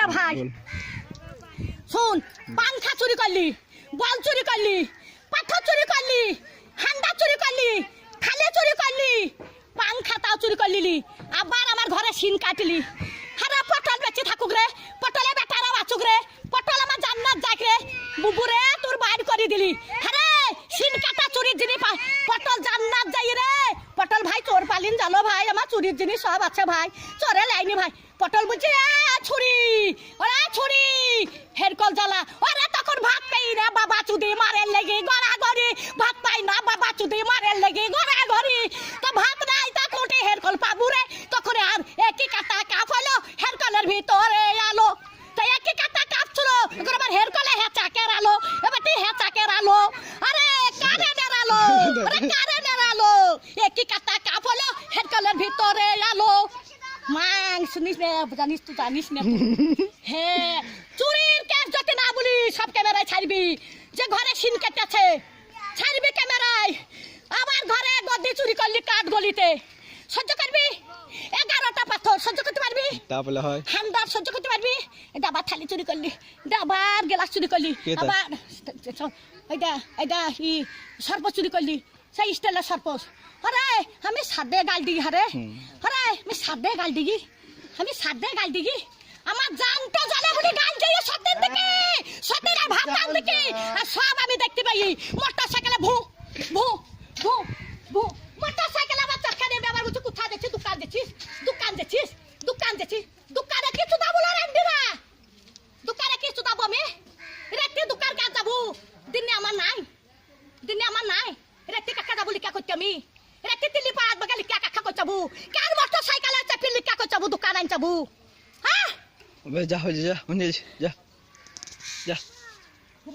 রে ভাই শুন, পাংখা চুরি করলি, বল চুরি করলি, পাথর চুরি করলি, হান্ডা চুরি করলি, থালে চুরি করলি, পাংখা তাও চুরি করলি, আবার আমার ঘরে সিন কাটলি। হারা পটল বেঁচে থাকুক রে, পটলে বেটারা বাঁচুক রে, পটল আমার জান্নাত যাক রে, বুবুরে তোর বাইর করে দিলি। আরে সিন কাটা চুরির জিনিস পটল জান্নাত যাই রে। পটল ভাই চোর পালিন জানো ভাই, আমার চুরির জিনিস সব আছে ভাই, চোরে লাইনি ভাই। পটল বুঝছি ছুরি, ওরা ছুরি হেরকল জ্বালা, ওরা তখন ভাত পাই রে বাবা চুদি মারের লেগে গড়াগড়ি, ভাত পাই না বাবা চুদি মারের লেগে গড়াগড়ি। তো ভাত নাই তা কোটে হেরকল পাবু রে, তখন আর একই কাটা কাপ হলো হেরকলের ভিতরে আলো। তাই একই কাটা কাপ ছিল, এখন আবার হেরকলে হেঁচাকের আলো, এবার তুই হেঁচাকের আলো। আরে কারেন্টের আলো, আরে কারেন্টের আলো, একই কাটা কাপ হলো হেরকলের ভিতরে আলো। মাং শুনিস না, জানিস তুই জানিস না। হ্যাঁ চুরির কেস যদি না বলি সব ক্যামেরায় ছাড়বি, যে ঘরে সিন কেটেছে ছাড়বি ক্যামেরায়। আমার ঘরে গদি চুরি করলি কাঠ গলিতে, সহ্য করবি? 11টা পাথর সহ্য করতে পারবি? তাহলে হয় হান্দার সহ্য করতে পারবি? ডাবার থালি চুরি করলি, ডাবার গ্লাস চুরি করলি, আবার এইটা ই সর্প চুরি করলি, সেই স্টাইলের সর্প। আরে আমি সাদে গাল দিই, হারে আরে আমি সাদে গাল দিই, আমি সাদে গাল দিই। আমার জানতে জানে বলে গাল দিয়ে সত্যের দিকে, সত্যের ভাত টান দিকে, আর সব আমি দেখতে পাই। মোটর সাইকেলে ভু ভু ভু ভু, মোটর সাইকেলে আমার চাকা নেবে, আবার বলছে কোথায় দেখছিস, দোকান দেখছিস, দোকান দেখছিস, দোকান দেখছিস, দোকানে কিছু দাবো না রান্দিরা, দোকানে কিছু দাবো আমি রাত্রি দোকান কাজ যাবো, দিনে আমার নাই, দিনে আমার নাই, রাত্রি কাকা যাবো লিখা করতে আমি, রাত্রি দিল্লি পাড়াত বাগা লিখা কাকা করতে যাবো, কার মোটর সাইকেলে চাপি লিখা করতে যাবো, দোকান আন যাবো। হ্যাঁ যা হয়ে যা, যা যা।